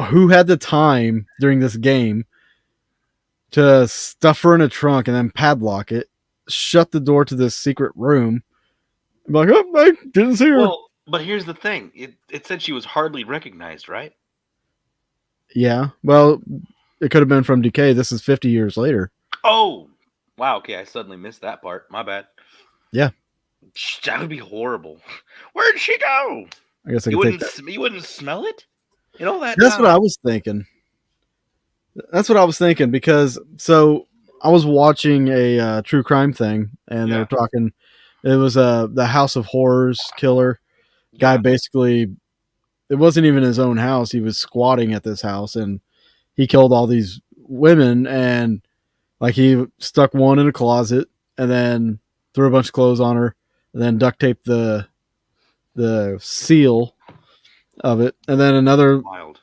who had the time during this game to stuff her in a trunk and then padlock it, shut the door to this secret room, and be like, oh, I didn't see her. Well, but here's the thing. It said she was hardly recognized, right? Yeah, well, it could have been from decay. This is 50 years later. Oh, wow. Okay, I suddenly missed that part. My bad. Yeah. That would be horrible. Where'd she go? I guess I You could take wouldn't. that. You wouldn't smell it. You know that. That's what I was thinking. That's what I was thinking because so I was watching a true crime thing and they Yeah. were talking. It was the House of Horrors killer guy. Yeah. Basically, it wasn't even his own house. He was squatting at this house and he killed all these women and like he stuck one in a closet and then threw a bunch of clothes on her and then duct taped the seal of it and then another Wild.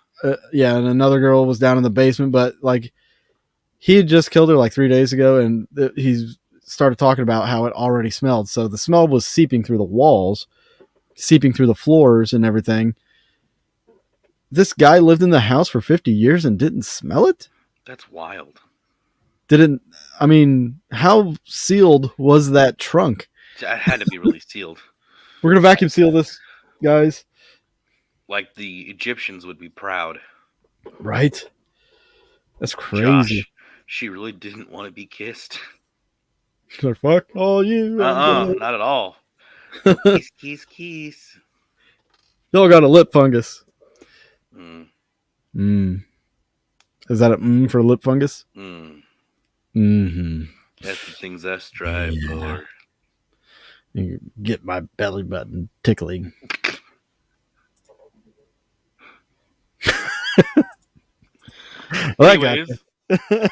yeah, and another girl was down in the basement, but like he had just killed her like 3 days ago, and he started talking about how it already smelled. So the smell was seeping through the walls, seeping through the floors and everything. this guy lived in the house for 50 years and didn't smell it? That's wild. Didn't, I mean, how sealed was that trunk? It had to be really sealed. We're going to vacuum seal this, guys. Like the Egyptians would be proud. Right? That's crazy. Josh, she really didn't want to be kissed. Like, fuck all you. Not at all. No, kiss, kiss, kiss. Y'all got a lip fungus. Mm. Mm. Is that a for lip fungus? Mm. Mm-hmm. That's the things I strive for. You get my belly button tickling.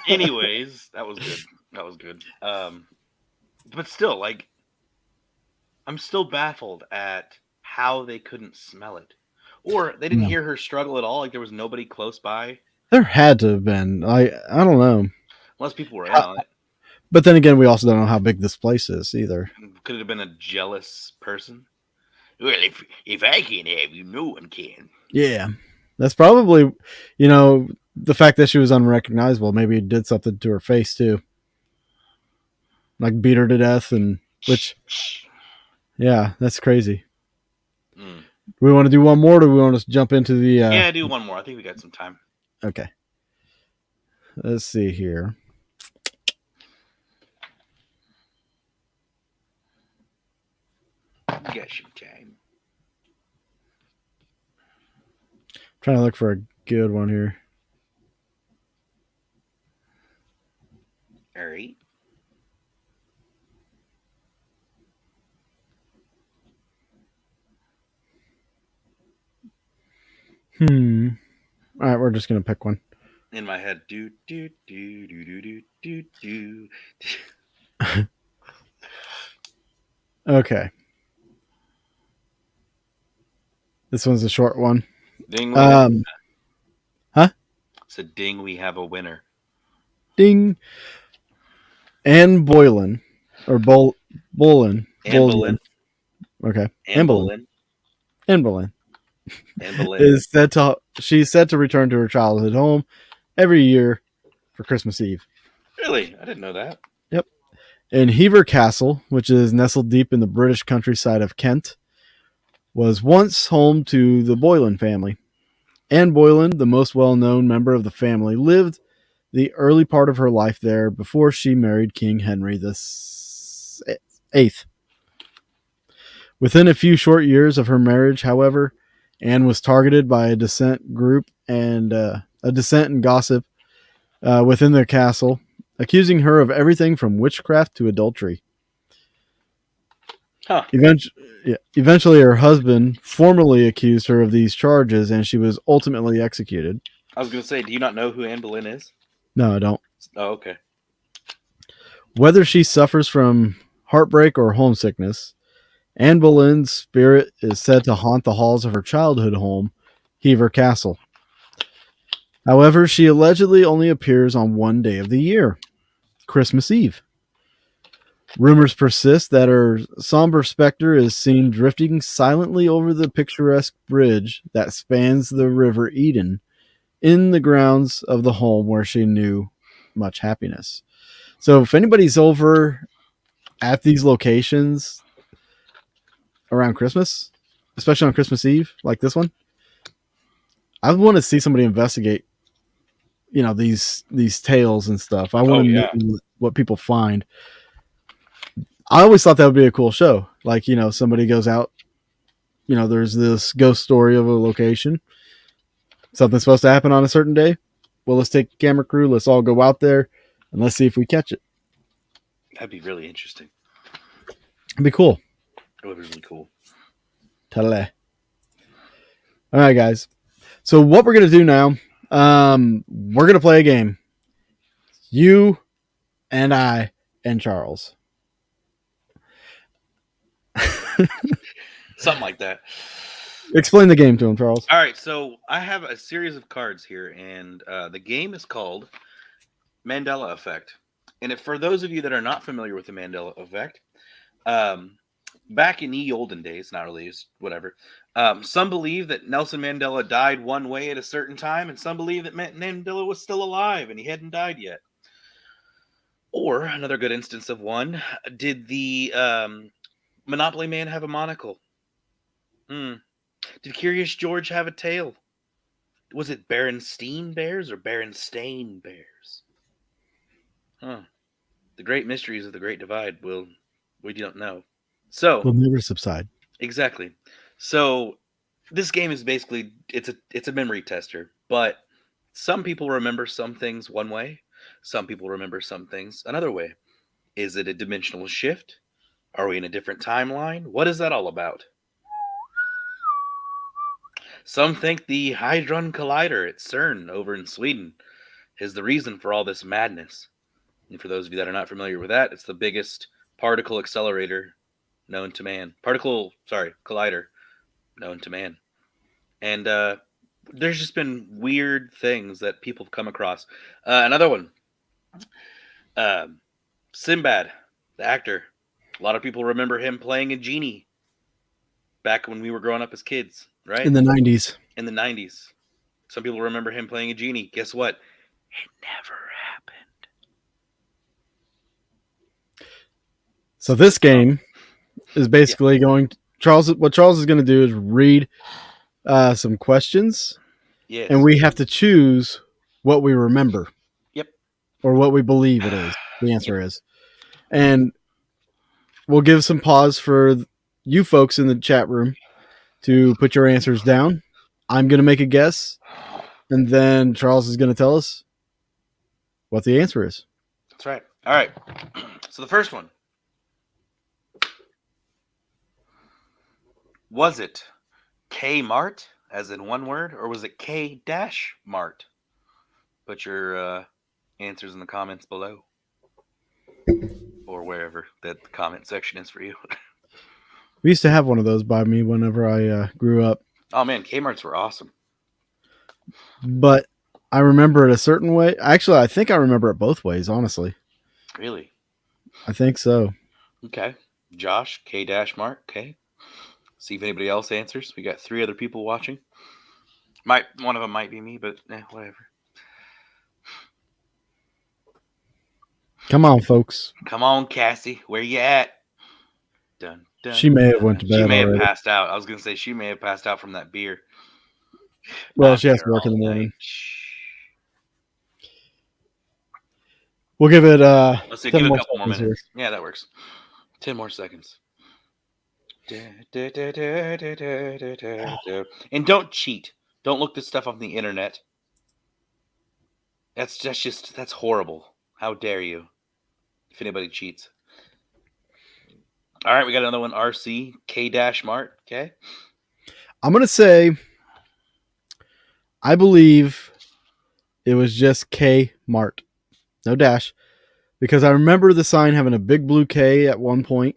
Anyways, that was good. That was good. But still, like, I'm still baffled at how they couldn't smell it, or they didn't hear her struggle at all. Like there was nobody close by. There had to have been. I don't know. Unless people were in on it. But then again, we also don't know how big this place is either. Could it have been a jealous person? Well, if I can't have you, no one can. Yeah, that's probably, the fact that she was unrecognizable. Maybe it did something to her face too, like beat her to death, and yeah, that's crazy. Do we want to do one more, or do we want to jump into the? Yeah, do one more. I think we got some time. Okay. Let's see here. Got some time. Trying to look for a good one here. All right. All right, we're just gonna pick one. In my head, do do do do do do do do. Okay. This one's a short one. Ding. Huh? It's a ding. We have a winner. Ding. Anne Boleyn, or Boleyn. Anne Boleyn. Okay. Anne Boleyn. Anne Boleyn. Anne Boleyn. She's said to return to her childhood home every year for Christmas Eve. Really? I didn't know that. Yep. In Hever Castle, which is nestled deep in the British countryside of Kent, was once home to the Boleyn family. Anne Boleyn, the most well-known member of the family, lived the early part of her life there before she married King Henry VIII. Within a few short years of her marriage, however, Anne was targeted by a dissent group and a dissent and gossip within the castle, accusing her of everything from witchcraft to adultery. Huh. Eventually, her husband formally accused her of these charges, and she was ultimately executed. I was going to say, do you not know who Anne Boleyn is? No, I don't. Oh, okay. Whether she suffers from heartbreak or homesickness, Anne Boleyn's spirit is said to haunt the halls of her childhood home, Hever Castle. However, she allegedly only appears on one day of the year, Christmas Eve. Rumors persist that her somber specter is seen drifting silently over the picturesque bridge that spans the River Eden in the grounds of the home where she knew much happiness. So if anybody's over at these locations around Christmas, especially on Christmas Eve, like this one, I want to see somebody investigate, these tales and stuff. I want to know what people find. I always thought that would be a cool show. Like, somebody goes out, there's this ghost story of a location. Something's supposed to happen on a certain day. Well, let's take a camera crew. Let's all go out there and let's see if we catch it. That'd be really interesting. It'd be cool. It would be really cool. Tale. All right, guys. So what we're going to do now, we're going to play a game. You and I and Charles. Something like that. Explain the game to him, Charles. All right, so I have a series of cards here, and the game is called Mandela Effect. And for those of you that are not familiar with the Mandela Effect, back in the olden days, not really, whatever. Some believe that Nelson Mandela died one way at a certain time, and some believe that Mandela was still alive and he hadn't died yet. Or another good instance of one: did the Monopoly Man have a monocle? Hmm. Did Curious George have a tail? Was it Berenstain Bears or Berenstain Bears? Huh. The great mysteries of the Great Divide. We don't know. So Will never subside. exactly. So this game is basically it's a memory tester, but some people remember some things one way, some people remember some things another way. Is it a dimensional shift? Are we in a different timeline? What is that all about? Some think the Hadron Collider at CERN over in Sweden is the reason for all this madness. And for those of you that are not familiar with that, it's the biggest particle accelerator known to man. Collider known to man. And there's just been weird things that people have come across. Another one, Sinbad, the actor. A lot of people remember him playing a genie back when we were growing up as kids, right? In the 90s. In the 90s. Some people remember him playing a genie. Guess what? It never happened. So this game is basically going. What Charles is going to do is read some questions, Yes. and we have to choose what we remember. Yep. Or what we believe it is. The answer is, and we'll give some pause for you folks in the chat room to put your answers down. I'm going to make a guess, and then Charles is going to tell us what the answer is. That's right. All right. So the first one. Was it Kmart, as in one word, or was it K-Mart? Put your answers in the comments below. Or wherever that the comment section is for you. We used to have one of those by me whenever I grew up. Oh man, Kmart's were awesome. But I remember it a certain way. Actually, I think I remember it both ways, honestly. Really? I think so. Okay. Josh, K-Mart, okay. See if anybody else answers. We got 3 other people watching. One of them might be me, but whatever. Come on, folks. Come on, Cassie. Where you at? Dun, dun, She may have went to bed She may already. have passed out. I was going to say she may have passed out from that beer. Well, she has to work in the morning. Night. We'll give it Let's see, give it a couple more minutes. Here. Yeah, that works. 10 more seconds. And don't cheat. Don't look this stuff on the internet. That's horrible. How dare you? If anybody cheats. All right, we got another one. RC K-Mart. Okay. I'm gonna say I believe it was just K-Mart. No dash. Because I remember the sign having a big blue K at one point,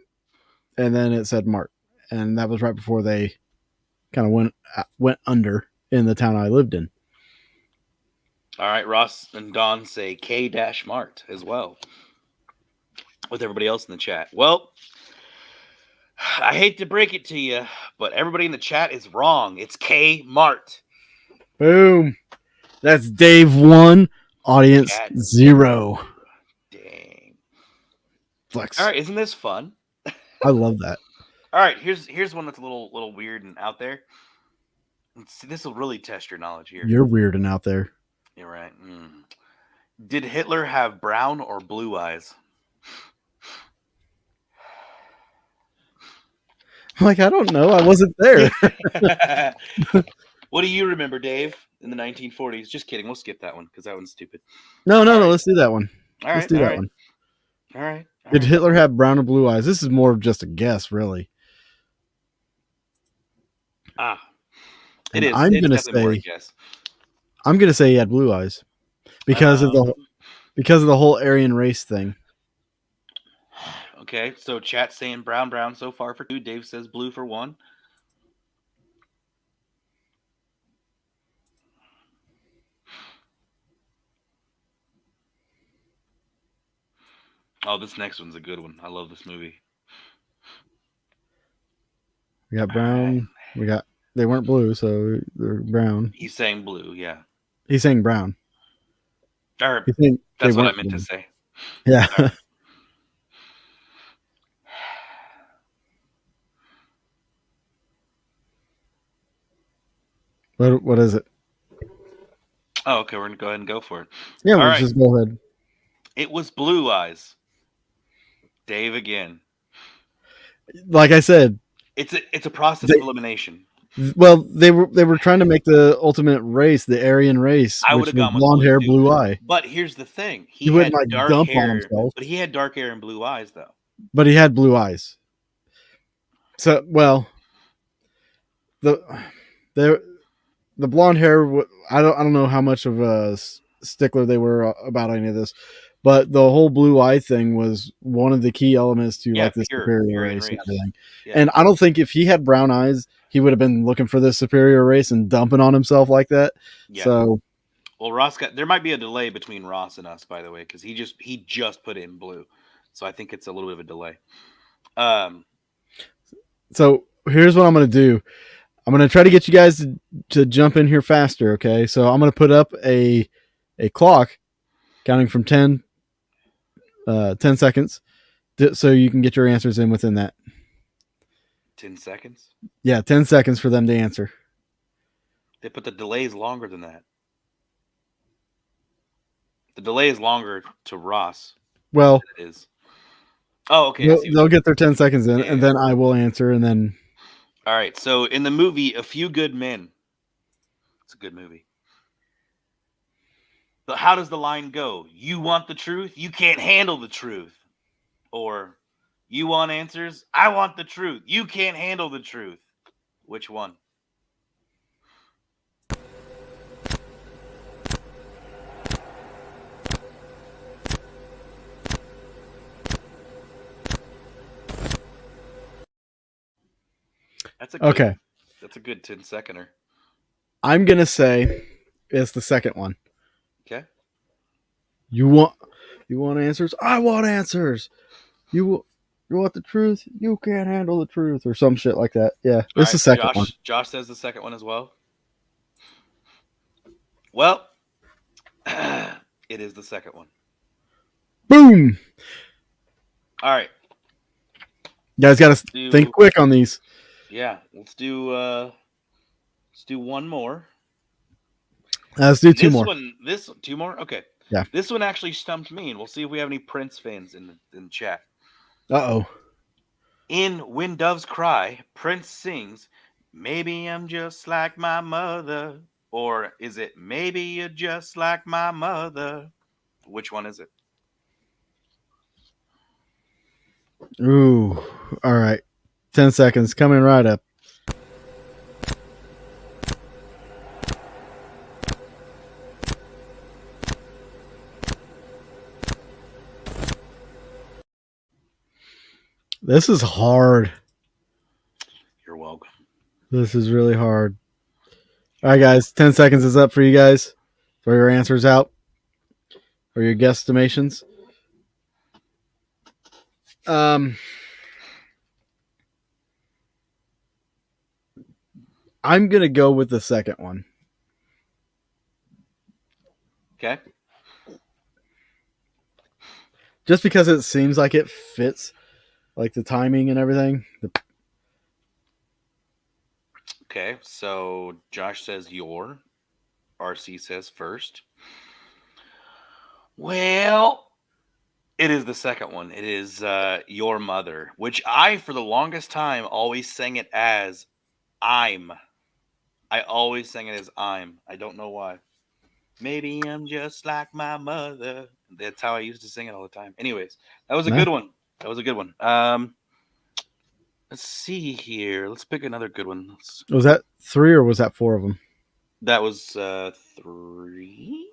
and then it said Mart. And that was right before they kind of went under in the town I lived in. All right, Ross and Don say K-Mart as well. With everybody else in the chat. Well, I hate to break it to you, but everybody in the chat is wrong. It's K-Mart. Boom. That's Dave 1, audience 0. Dang. Flex. All right, isn't this fun? I love that. All right, here's one that's a little weird and out there. See, this will really test your knowledge here. You're weird and out there. You're right. Did Hitler have brown or blue eyes? Like, I don't know. I wasn't there. What do you remember, Dave, in the 1940s? Just kidding. We'll skip that one because that one's stupid. No. Let's do that one. All right. Let's do that one. All right. Did Hitler have brown or blue eyes? This is more of just a guess, really. It is. I'm gonna say he had blue eyes because of the whole Aryan race thing. Okay, so chat's saying brown so far for 2. Dave says blue for 1. Oh, this next one's a good one. I love this movie. We got All right. brown. We got they weren't blue, so they're brown. He's saying blue. Yeah. He's saying brown. Or He's saying they that's what I weren't meant to blue. say. Yeah. All right. What is it? Oh, okay. We're gonna go ahead and go for it. Yeah, All we'll right. just go ahead. It was Blue Eyes. Dave again. Like I said, It's a process they, of elimination. well, they were trying to make the ultimate race, the Aryan race, I would which have was gone with blonde blue hair, too. blue eye. But here's the thing: He he wouldn't had like dark dump on hair, himself, but he had dark hair and blue eyes, though. but he had blue eyes. So, well, the the the blonde hair. I don't know how much of a stickler they were about any of this, but the whole blue eye thing was one of the key elements to Yeah, like the pure superior Aryan race and race. everything. Yeah, And I don't think if he had brown eyes, he would have been looking for the superior race and dumping on himself like that. yeah. So Well, Ross got there might be a delay between Ross and us, by the way, because he just put in blue, so I think it's a little bit of a delay. Um, so here's what I'm gonna do. I'm gonna try to get you guys to jump in here faster. Okay, so I'm gonna put up a clock counting from 10 seconds, so you can get your answers in within that. 10 seconds. Yeah, 10 seconds for them to answer. They put the delays longer than that. The delay is longer to Ross Well, than it is. Oh, okay. I see. they'll get their 10 seconds in, Yeah, and yeah. then I will answer, and then All right. So in the movie, A Few Good Men, it's a good movie. But how does the line go? You want the truth? You can't handle the truth. Or you want answers? I want the truth. You can't handle the truth. Which one? That's a good, okay. That's a good 10-seconder. I'm gonna say it's the second one. Okay. You want answers? I want answers. You want the truth? You can't handle the truth, or some shit like that. Yeah, All it's the right. second one. Josh says the second one as well. Well, it is the second one. Boom! All right. You guys got to think quick on these. Yeah, let's do one more. Let's do two more. Two more. Okay. Yeah. This one actually stumped me, and we'll see if we have any Prince fans in the chat. Uh-oh. In When Doves Cry, Prince sings, "Maybe I'm just like my mother," or is it "Maybe you're just like my mother"? Which one is it? Ooh. All right. 10 seconds coming right up. This is hard. You're welcome. This is really hard. All right, guys. 10 seconds is up for you guys. Throw your answers out or your guesstimations. I'm going to go with the second one. Okay. Just because it seems like it fits, like the timing and everything. Okay. So Josh says your. RC says first. Well, it is the second one. It is Your Mother, which I, for the longest time, always sang it as I'm. I always sang it as I'm. I don't know why. Maybe I'm just like my mother. That's how I used to sing it all the time. Anyways, that was a good one. That was a good one. Let's see here. Let's pick another good one. Was that 3 or was that 4 of them? That was 3,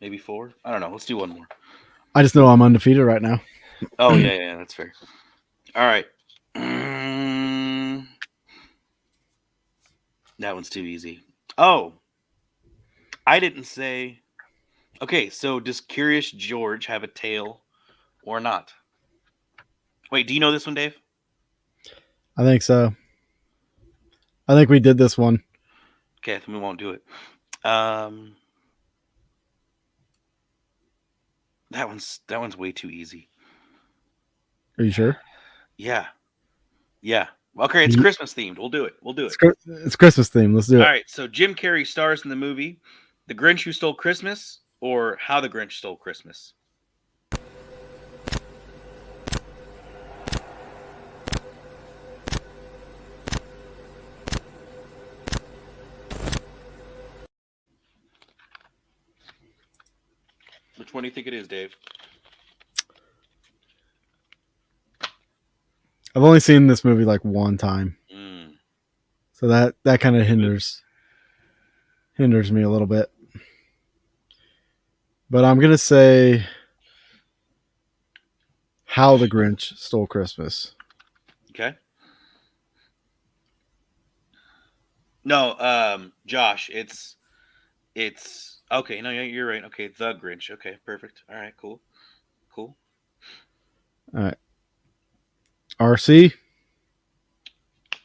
maybe 4. I don't know. Let's do one more. I just know I'm undefeated right now. Oh yeah, that's fair. All right. That one's too easy. Oh, I didn't say. Okay, so does Curious George have a tail or not? Wait, do you know this one, Dave? I think so. I think we did this one. Okay, then we won't do it. That one's way too easy. Are you sure? Yeah. Okay, it's Christmas themed. We'll do it. It's Christmas theme. Let's do All it. right. So Jim Carrey stars in the movie "The Grinch Who Stole Christmas" or "How the Grinch Stole Christmas." Which one do you think it is, Dave? I've only seen this movie like one time, Mm. so that kind of hinders me a little bit. But I'm gonna say How the Grinch Stole Christmas. Okay. No, Josh, it's okay. No, you're right. Okay, The Grinch. Okay, perfect. All right, cool. All right. RC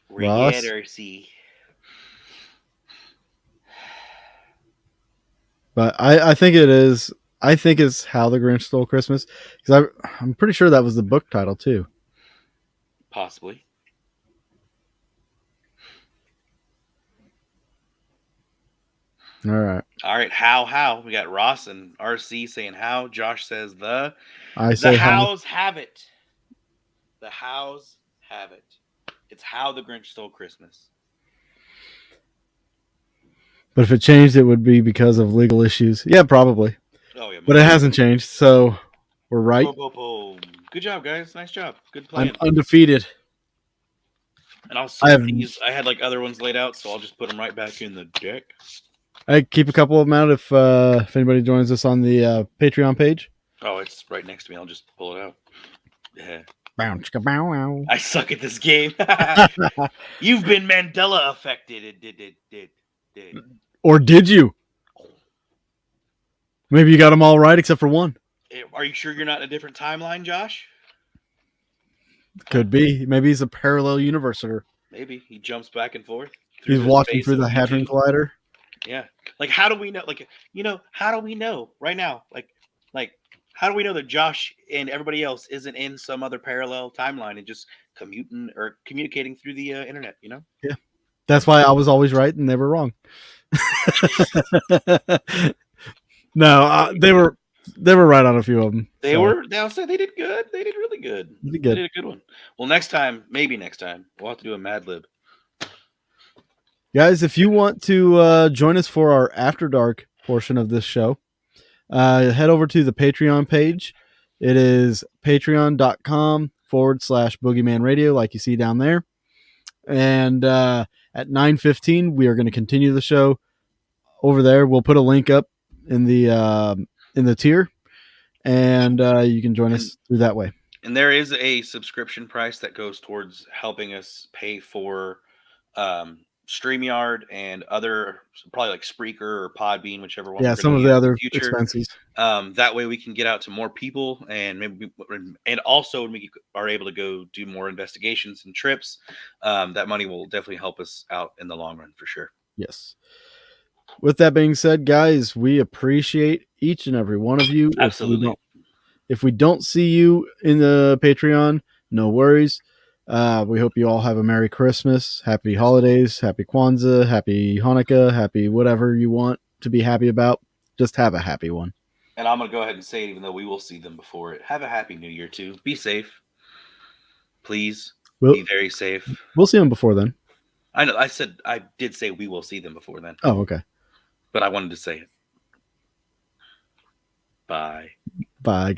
Ross. RC. But I think it is. I think it's How the Grinch Stole Christmas because I'm pretty sure that was the book title too. Possibly. All right. How? We got Ross and RC saying how. Josh says the. I The say How. hows have it. The hows have it. It's How the Grinch Stole Christmas. But if it changed, it would be because of legal issues. Yeah, probably. Oh yeah. But it hasn't changed, so we're right. Boom, boom, boom. Good job, guys. Nice job. Good I'm plan. undefeated. And I'll sort these. I had like other ones laid out, so I'll just put them right back in the deck. I keep a couple of them out if anybody joins us on the Patreon page. Oh, it's right next to me. I'll just pull it out. Yeah. Bow, chicka, bow, wow. I suck at this game. You've been Mandela affected. Did. Or did you? Maybe you got them all right except for one. Are you sure you're not in a different timeline, Josh? Could be. Maybe he's a parallel universer. Maybe he jumps back and forth. He's walking through the Hadron Collider. Yeah. Like, how do we know? Like, how do we know right now? Like, how do we know that Josh and everybody else isn't in some other parallel timeline and just communicating through the internet? Yeah. That's why I was always right and they were wrong. No, they were right on a few of them. They were. They did good. They did really good. They did a good one. Well, maybe next time, we'll have to do a Mad Lib. Guys, if you want to join us for our After Dark portion of this show, head over to the Patreon page. It is patreon.com/Boogeyman Radio, like you see down there. And at 9:15, we are going to continue the show over there. We'll put a link up in the tier, and you can join us through that way. And there is a subscription price that goes towards helping us pay for StreamYard and other, probably like Spreaker or Podbean, whichever one. Yeah, some of the other expenses. That way we can get out to more people, and and also when we are able to go do more investigations and trips, that money will definitely help us out in the long run for sure. Yes. With that being said, guys, we appreciate each and every one of you. Absolutely. If we don't see you in the Patreon, no worries. We hope you all have a Merry Christmas, Happy Holidays, Happy Kwanzaa, Happy Hanukkah, Happy whatever you want to be happy about. Just have a happy one. And I'm going to go ahead and say it, even though we will see them before it. Have a Happy New Year, too. Be safe. Please be very safe. We'll see them before then. I know. I did say we will see them before then. Oh, okay. But I wanted to say it. Bye. Bye, guys.